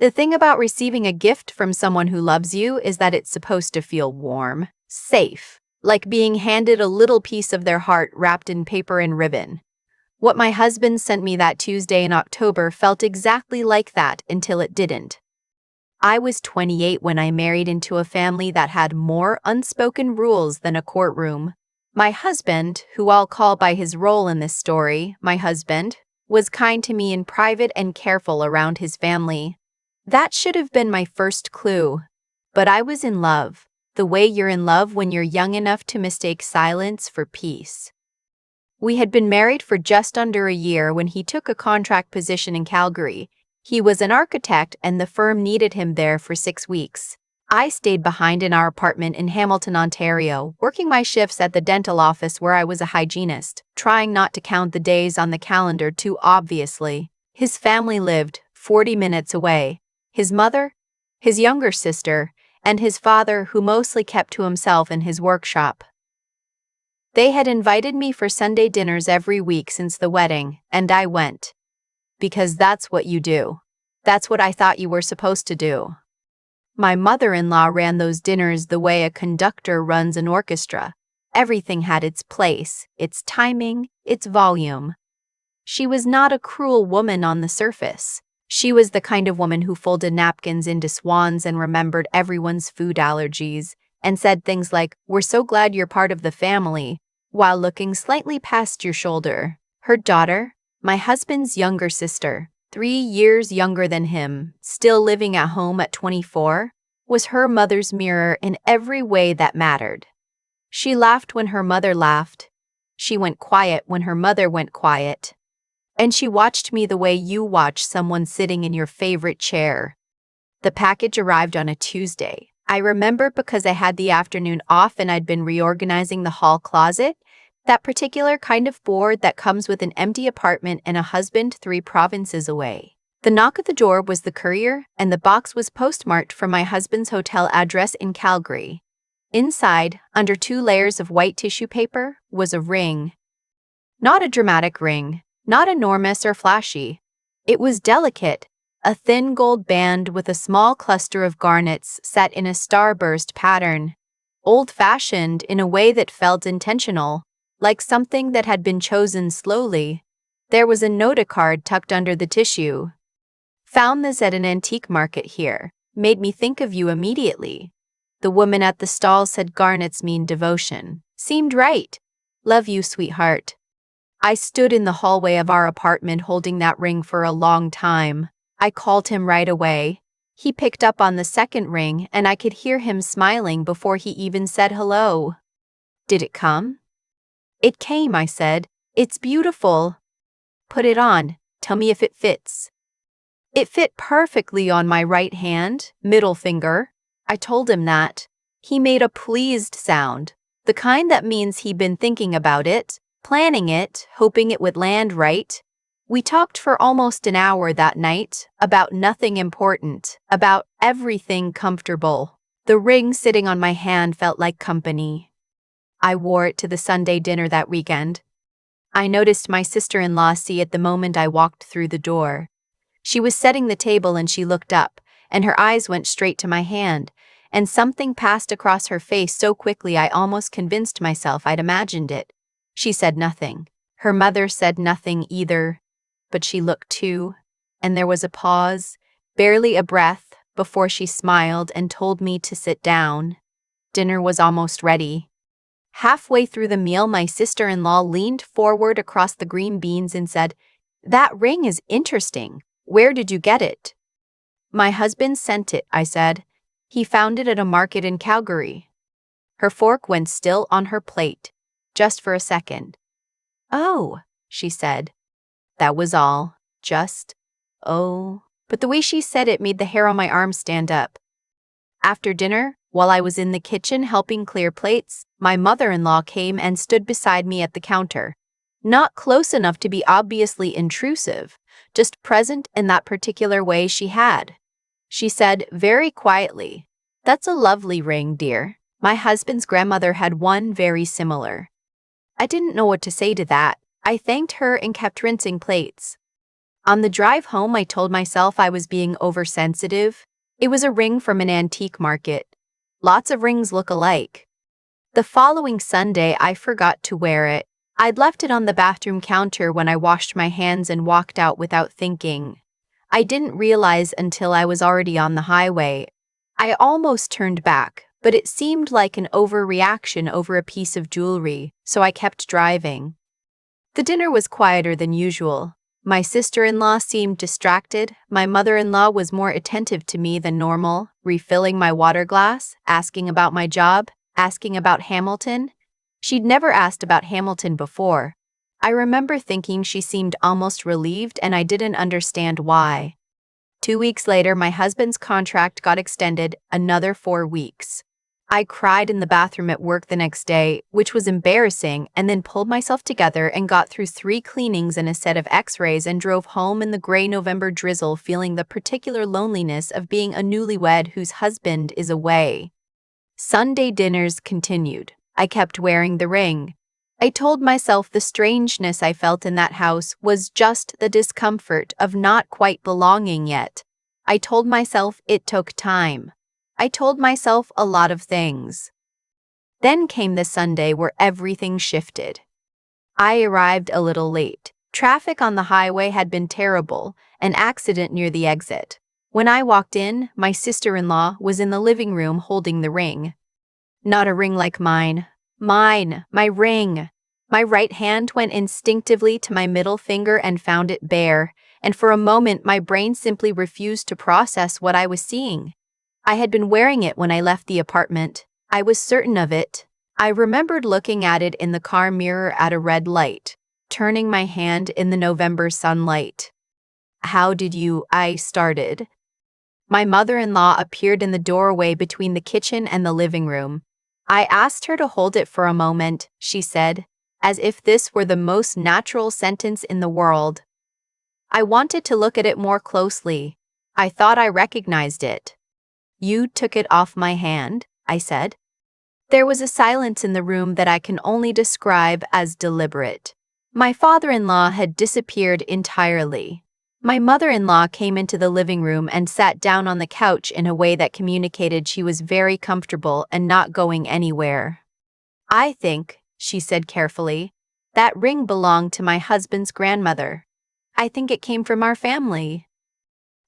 The thing about receiving a gift from someone who loves you is that it's supposed to feel warm, safe, like being handed a little piece of their heart wrapped in paper and ribbon. What my husband sent me that Tuesday in October felt exactly like that until it didn't. I was 28 when I married into a family that had more unspoken rules than a courtroom. My husband, who I'll call by his role in this story, my husband, was kind to me in private and careful around his family. That should have been my first clue. But I was in love, the way you're in love when you're young enough to mistake silence for peace. We had been married for just under a year when he took a contract position in Calgary. He was an architect and the firm needed him there for 6 weeks. I stayed behind in our apartment in Hamilton, Ontario, working my shifts at the dental office where I was a hygienist, trying not to count the days on the calendar too obviously. His family lived 40 minutes away. His mother, his younger sister, and his father, who mostly kept to himself in his workshop. They had invited me for Sunday dinners every week since the wedding, and I went. Because that's what you do. That's what I thought you were supposed to do. My mother-in-law ran those dinners the way a conductor runs an orchestra. Everything had its place, its timing, its volume. She was not a cruel woman on the surface. She was the kind of woman who folded napkins into swans and remembered everyone's food allergies, and said things like, "We're so glad you're part of the family," while looking slightly past your shoulder. Her daughter, my husband's younger sister, 3 years younger than him, still living at home at 24, was her mother's mirror in every way that mattered. She laughed when her mother laughed. She went quiet when her mother went quiet. And she watched me the way you watch someone sitting in your favorite chair. The package arrived on a Tuesday. I remember because I had the afternoon off and I'd been reorganizing the hall closet, that particular kind of board that comes with an empty apartment and a husband 3 provinces away. The knock at the door was the courier, and the box was postmarked from my husband's hotel address in Calgary. Inside, under 2 layers of white tissue paper, was a ring. Not a dramatic ring. Not enormous or flashy. It was delicate, a thin gold band with a small cluster of garnets set in a starburst pattern. Old-fashioned in a way that felt intentional, like something that had been chosen slowly. There was a notacard tucked under the tissue. Found this at an antique market here. Made me think of you immediately. The woman at the stall said garnets mean devotion. Seemed right. Love you, sweetheart. I stood in the hallway of our apartment holding that ring for a long time. I called him right away. He picked up on the second ring and I could hear him smiling before he even said hello. Did it come? It came, I said. It's beautiful. Put it on. Tell me if it fits. It fit perfectly on my right hand, middle finger. I told him that. He made a pleased sound, the kind that means he'd been thinking about it. Planning it, hoping it would land right. We talked for almost an hour that night, about nothing important, about everything comfortable. The ring sitting on my hand felt like company. I wore it to the Sunday dinner that weekend. I noticed my sister-in-law see it the moment I walked through the door. She was setting the table and she looked up, and her eyes went straight to my hand, and something passed across her face so quickly I almost convinced myself I'd imagined it. She said nothing. Her mother said nothing either, but she looked too, and there was a pause, barely a breath, before she smiled and told me to sit down. Dinner was almost ready. Halfway through the meal, my sister-in-law leaned forward across the green beans and said, "That ring is interesting. Where did you get it?" "My husband sent it," I said. "He found it at a market in Calgary." Her fork went still on her plate. Just for a second. "Oh," she said. That was all. Just, "Oh." But the way she said it made the hair on my arm stand up. After dinner, while I was in the kitchen helping clear plates, my mother-in-law came and stood beside me at the counter. Not close enough to be obviously intrusive, just present in that particular way she had. She said very quietly, "That's a lovely ring, dear. My husband's grandmother had one very similar." I didn't know what to say to that. I thanked her and kept rinsing plates. On the drive home, I told myself I was being oversensitive. It was a ring from an antique market. Lots of rings look alike. The following Sunday, I forgot to wear it. I'd left it on the bathroom counter when I washed my hands and walked out without thinking. I didn't realize until I was already on the highway. I almost turned back, but it seemed like an overreaction over a piece of jewelry, so I kept driving. The dinner was quieter than usual. My sister-in-law seemed distracted. My mother-in-law was more attentive to me than normal, refilling my water glass, asking about my job, asking about Hamilton. She'd never asked about Hamilton before. I remember thinking she seemed almost relieved, and I didn't understand why. 2 weeks later, my husband's contract got extended another 4 weeks. I cried in the bathroom at work the next day, which was embarrassing, and then pulled myself together and got through 3 cleanings and a set of x-rays and drove home in the gray November drizzle, feeling the particular loneliness of being a newlywed whose husband is away. Sunday dinners continued. I kept wearing the ring. I told myself the strangeness I felt in that house was just the discomfort of not quite belonging yet. I told myself it took time. I told myself a lot of things. Then came the Sunday where everything shifted. I arrived a little late. Traffic on the highway had been terrible, an accident near the exit. When I walked in, my sister-in-law was in the living room holding the ring. Not a ring like mine. Mine, my ring. My right hand went instinctively to my middle finger and found it bare, and for a moment my brain simply refused to process what I was seeing. I had been wearing it when I left the apartment. I was certain of it. I remembered looking at it in the car mirror at a red light, turning my hand in the November sunlight. "How did you?" I started. My mother-in-law appeared in the doorway between the kitchen and the living room. I asked her to hold it for a moment, she said, as if this were the most natural sentence in the world. I wanted to look at it more closely. I thought I recognized it. "You took it off my hand," I said. There was a silence in the room that I can only describe as deliberate. My father-in-law had disappeared entirely. My mother-in-law came into the living room and sat down on the couch in a way that communicated she was very comfortable and not going anywhere. "I think," she said carefully, "that ring belonged to my husband's grandmother. I think it came from our family."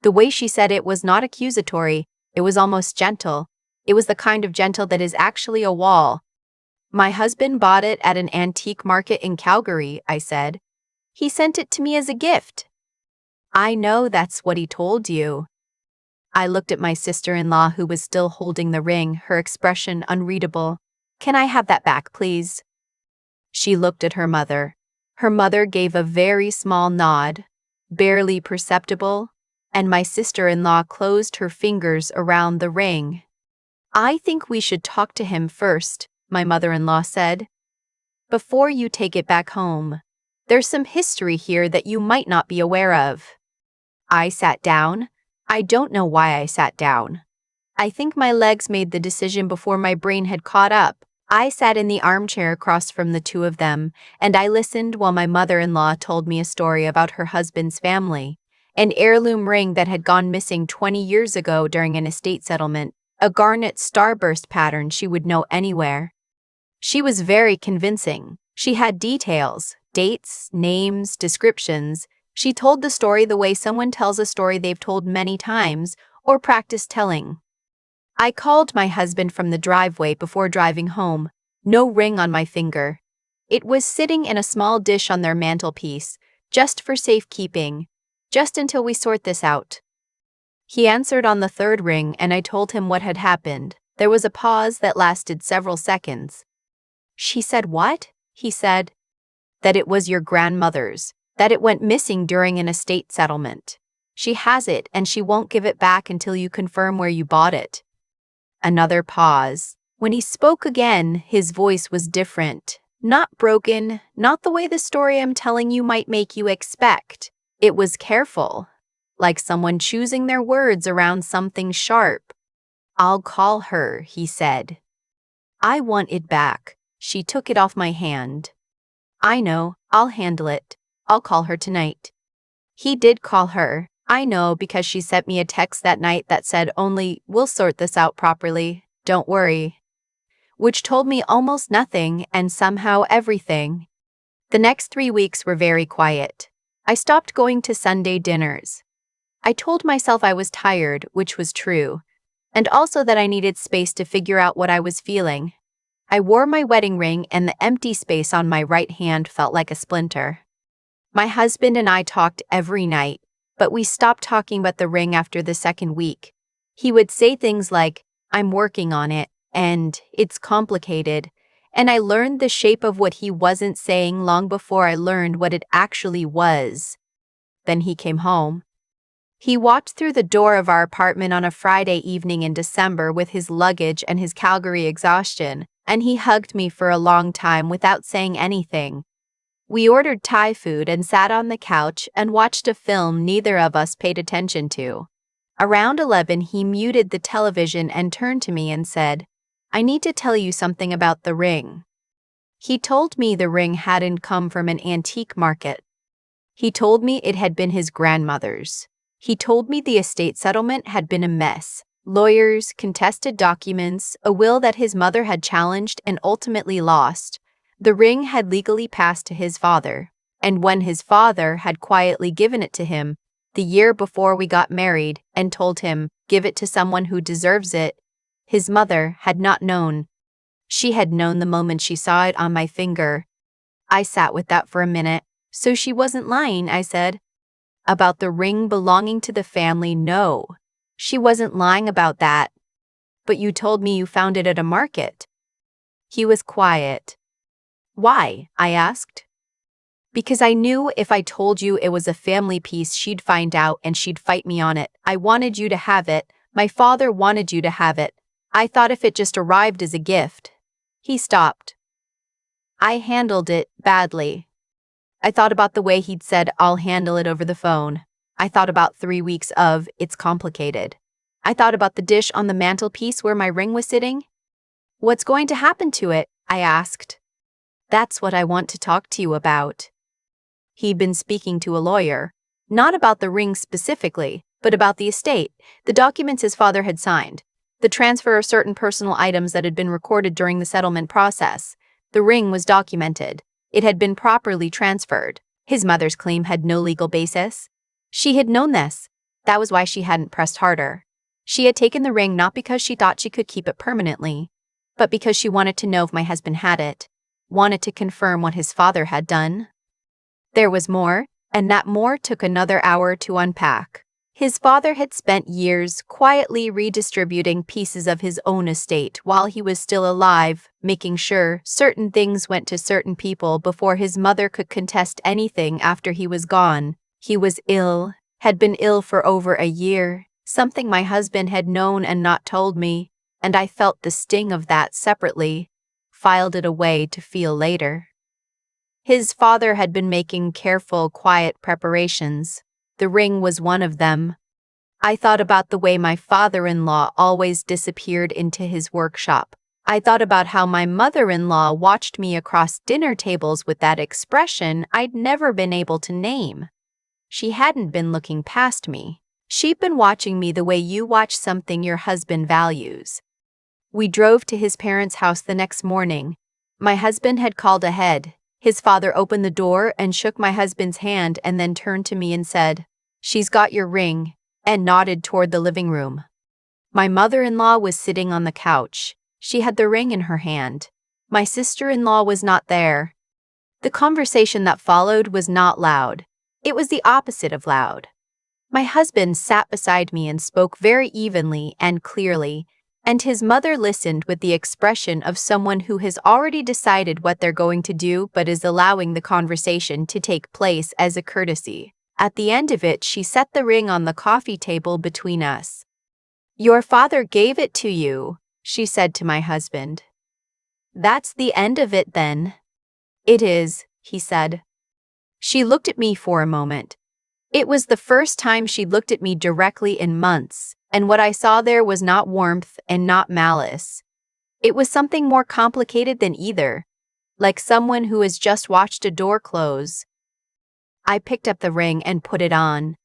The way she said it was not accusatory, it was almost gentle. It was the kind of gentle that is actually a wall. "My husband bought it at an antique market in Calgary," I said. "He sent it to me as a gift." "I know that's what he told you." I looked at my sister-in-law, who was still holding the ring, her expression unreadable. "Can I have that back, please?" She looked at her mother. Her mother gave a very small nod, barely perceptible, and my sister-in-law closed her fingers around the ring. "I think we should talk to him first," my mother-in-law said, "before you take it back home. There's some history here that you might not be aware of." I sat down. I don't know why I sat down. I think my legs made the decision before my brain had caught up. I sat in the armchair across from the two of them, and I listened while my mother-in-law told me a story about her husband's family, an heirloom ring that had gone missing 20 years ago during an estate settlement, a garnet starburst pattern she would know anywhere. She was very convincing. She had details, dates, names, descriptions. She told the story the way someone tells a story they've told many times or practiced telling. I called my husband from the driveway before driving home. No ring on my finger. It was sitting in a small dish on their mantelpiece, just for safekeeping, just until we sort this out. He answered on the third ring, and I told him what had happened. There was a pause that lasted several seconds. "She said what?" he said. "That it was your grandmother's, that it went missing during an estate settlement. She has it, and she won't give it back until you confirm where you bought it." Another pause. When he spoke again, his voice was different. Not broken, not the way the story I'm telling you might make you expect. It was careful, like someone choosing their words around something sharp. "I'll call her," he said. "I want it back." She took it off my hand. "I know, I'll handle it. I'll call her tonight." He did call her. I know because she sent me a text that night that said only, "We'll sort this out properly. Don't worry." Which told me almost nothing and somehow everything. The next 3 weeks were very quiet. I stopped going to Sunday dinners. I told myself I was tired, which was true, and also that I needed space to figure out what I was feeling. I wore my wedding ring and the empty space on my right hand felt like a splinter. My husband and I talked every night, but we stopped talking about the ring after the second week. He would say things like, "I'm working on it," and "It's complicated," and I learned the shape of what he wasn't saying long before I learned what it actually was. Then he came home. He walked through the door of our apartment on a Friday evening in December with his luggage and his Calgary exhaustion, and he hugged me for a long time without saying anything. We ordered Thai food and sat on the couch and watched a film neither of us paid attention to. Around 11, he muted the television and turned to me and said, "I need to tell you something about the ring." He told me the ring hadn't come from an antique market. He told me it had been his grandmother's. He told me the estate settlement had been a mess. Lawyers, contested documents, a will that his mother had challenged and ultimately lost. The ring had legally passed to his father, and when his father had quietly given it to him, the year before we got married, and told him, "Give it to someone who deserves it," his mother had not known. She had known the moment she saw it on my finger. I sat with that for a minute. "So she wasn't lying," I said. "About the ring belonging to the family, no. She wasn't lying about that. But you told me you found it at a market." He was quiet. "Why?" I asked. "Because I knew if I told you it was a family piece, she'd find out and she'd fight me on it. I wanted you to have it. My father wanted you to have it. I thought if it just arrived as a gift." He stopped. "I handled it badly." I thought about the way he'd said, "I'll handle it over the phone." I thought about 3 weeks of, "It's complicated." I thought about the dish on the mantelpiece where my ring was sitting. "What's going to happen to it?" I asked. "That's what I want to talk to you about." He'd been speaking to a lawyer, not about the ring specifically, but about the estate, the documents his father had signed, the transfer of certain personal items that had been recorded during the settlement process. The ring was documented. It had been properly transferred. His mother's claim had no legal basis. She had known this. That was why she hadn't pressed harder. She had taken the ring not because she thought she could keep it permanently, but because she wanted to know if my husband had it, wanted to confirm what his father had done. There was more, and that more took another hour to unpack. His father had spent years quietly redistributing pieces of his own estate while he was still alive, making sure certain things went to certain people before his mother could contest anything after he was gone. He was ill, had been ill for over a year, something my husband had known and not told me, and I felt the sting of that separately, filed it away to feel later. His father had been making careful, quiet preparations. The ring was one of them. I thought about the way my father-in-law always disappeared into his workshop. I thought about how my mother-in-law watched me across dinner tables with that expression I'd never been able to name. She hadn't been looking past me. She'd been watching me the way you watch something your husband values. We drove to his parents' house the next morning. My husband had called ahead. His father opened the door and shook my husband's hand and then turned to me and said, "She's got your ring," and nodded toward the living room. My mother-in-law was sitting on the couch. She had the ring in her hand. My sister-in-law was not there. The conversation that followed was not loud. It was the opposite of loud. My husband sat beside me and spoke very evenly and clearly, and his mother listened with the expression of someone who has already decided what they're going to do but is allowing the conversation to take place as a courtesy. At the end of it, she set the ring on the coffee table between us. "Your father gave it to you," she said to my husband. "That's the end of it then." "It is," he said. She looked at me for a moment. It was the first time she'd looked at me directly in months, and what I saw there was not warmth and not malice. It was something more complicated than either, like someone who has just watched a door close. I picked up the ring and put it on.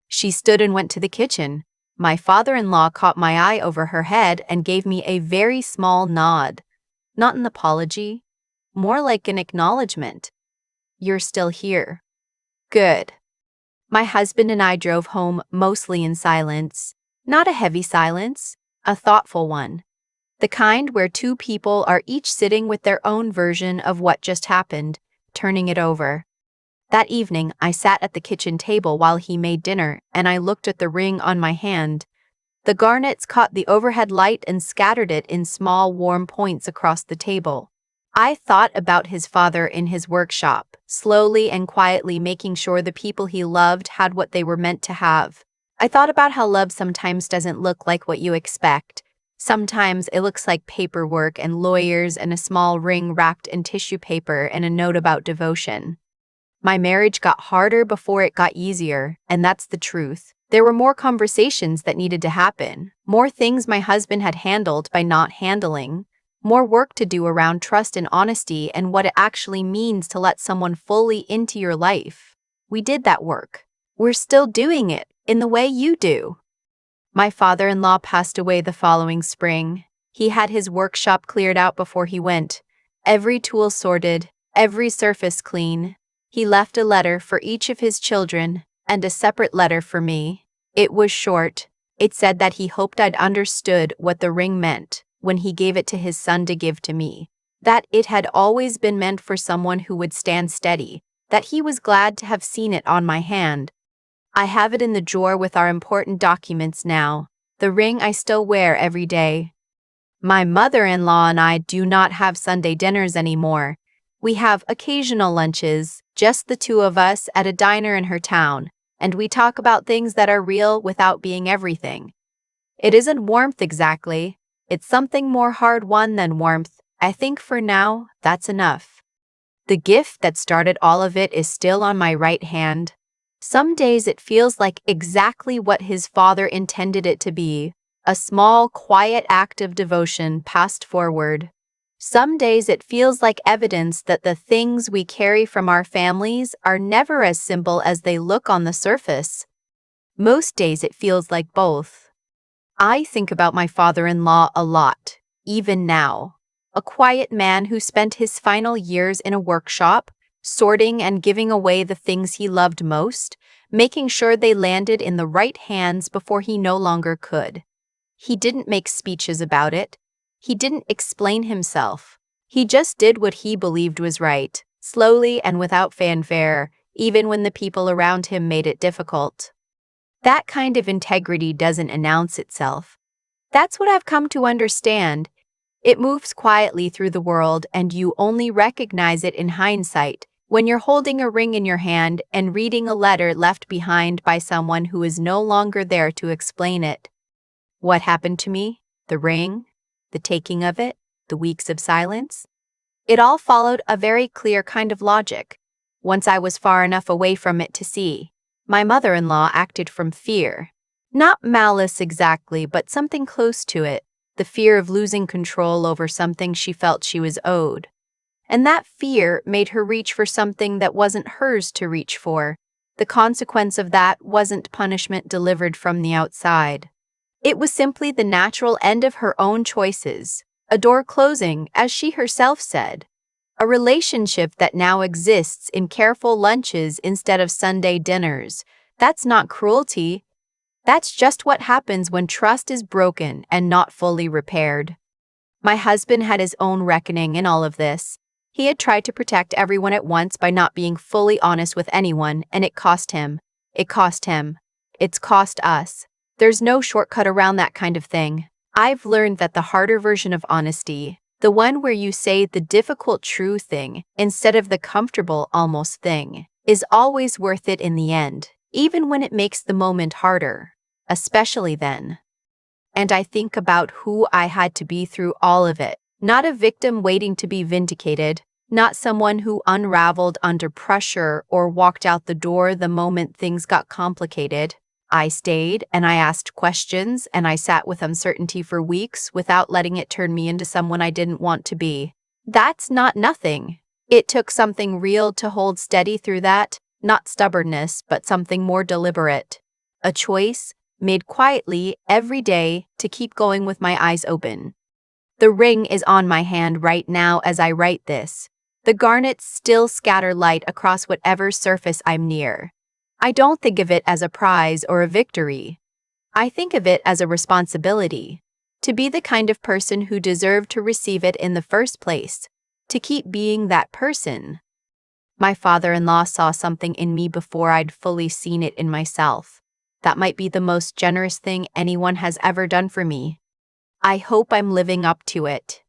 She stood and went to the kitchen. My father-in-law caught my eye over her head and gave me a very small nod. Not an apology, more like an acknowledgement. You're still here. Good. My husband and I drove home mostly in silence. Not a heavy silence, a thoughtful one. The kind where two people are each sitting with their own version of what just happened, turning it over. That evening, I sat at the kitchen table while he made dinner, and I looked at the ring on my hand. The garnets caught the overhead light and scattered it in small, warm points across the table. I thought about his father in his workshop, slowly and quietly making sure the people he loved had what they were meant to have. I thought about how love sometimes doesn't look like what you expect. Sometimes it looks like paperwork and lawyers and a small ring wrapped in tissue paper and a note about devotion. My marriage got harder before it got easier, and that's the truth. There were more conversations that needed to happen, more things my husband had handled by not handling, more work to do around trust and honesty and what it actually means to let someone fully into your life. We did that work. We're still doing it, in the way you do. My father-in-law passed away the following spring. He had his workshop cleared out before he went, every tool sorted, every surface clean. He left a letter for each of his children and a separate letter for me. It was short. It said that he hoped I'd understood what the ring meant when he gave it to his son to give to me, that it had always been meant for someone who would stand steady, that he was glad to have seen it on my hand. I have it in the drawer with our important documents now, the ring I still wear every day. My mother-in-law and I do not have Sunday dinners anymore. We have occasional lunches, just the two of us at a diner in her town, and we talk about things that are real without being everything. It isn't warmth exactly. It's something more hard-won than warmth. I think for now, that's enough. The gift that started all of it is still on my right hand. Some days it feels like exactly what his father intended it to be, a small, quiet act of devotion passed forward. Some days it feels like evidence that the things we carry from our families are never as simple as they look on the surface. Most days it feels like both. I think about my father-in-law a lot, even now. A quiet man who spent his final years in a workshop, sorting and giving away the things he loved most, making sure they landed in the right hands before he no longer could. He didn't make speeches about it. He didn't explain himself. He just did what he believed was right, slowly and without fanfare, even when the people around him made it difficult. That kind of integrity doesn't announce itself. That's what I've come to understand. It moves quietly through the world, and you only recognize it in hindsight, when you're holding a ring in your hand and reading a letter left behind by someone who is no longer there to explain it. What happened to me? The ring? The taking of it? The weeks of silence? It all followed a very clear kind of logic. Once I was far enough away from it to see. My mother-in-law acted from fear. Not malice exactly, but something close to it. The fear of losing control over something she felt she was owed. And that fear made her reach for something that wasn't hers to reach for. The consequence of that wasn't punishment delivered from the outside. It was simply the natural end of her own choices, a door closing, as she herself said. A relationship that now exists in careful lunches instead of Sunday dinners. That's not cruelty. That's just what happens when trust is broken and not fully repaired. My husband had his own reckoning in all of this. He had tried to protect everyone at once by not being fully honest with anyone, and it cost him. It cost him. It's cost us. There's no shortcut around that kind of thing. I've learned that the harder version of honesty, the one where you say the difficult true thing instead of the comfortable almost thing, is always worth it in the end, even when it makes the moment harder, especially then. And I think about who I had to be through all of it, not a victim waiting to be vindicated, not someone who unraveled under pressure or walked out the door the moment things got complicated. I stayed and I asked questions and I sat with uncertainty for weeks without letting it turn me into someone I didn't want to be. That's not nothing. It took something real to hold steady through that. Not stubbornness, but something more deliberate. A choice made quietly every day to keep going with my eyes open. The ring is on my hand right now as I write this. The garnets still scatter light across whatever surface I'm near. I don't think of it as a prize or a victory. I think of it as a responsibility. To be the kind of person who deserved to receive it in the first place. To keep being that person. My father-in-law saw something in me before I'd fully seen it in myself. That might be the most generous thing anyone has ever done for me. I hope I'm living up to it.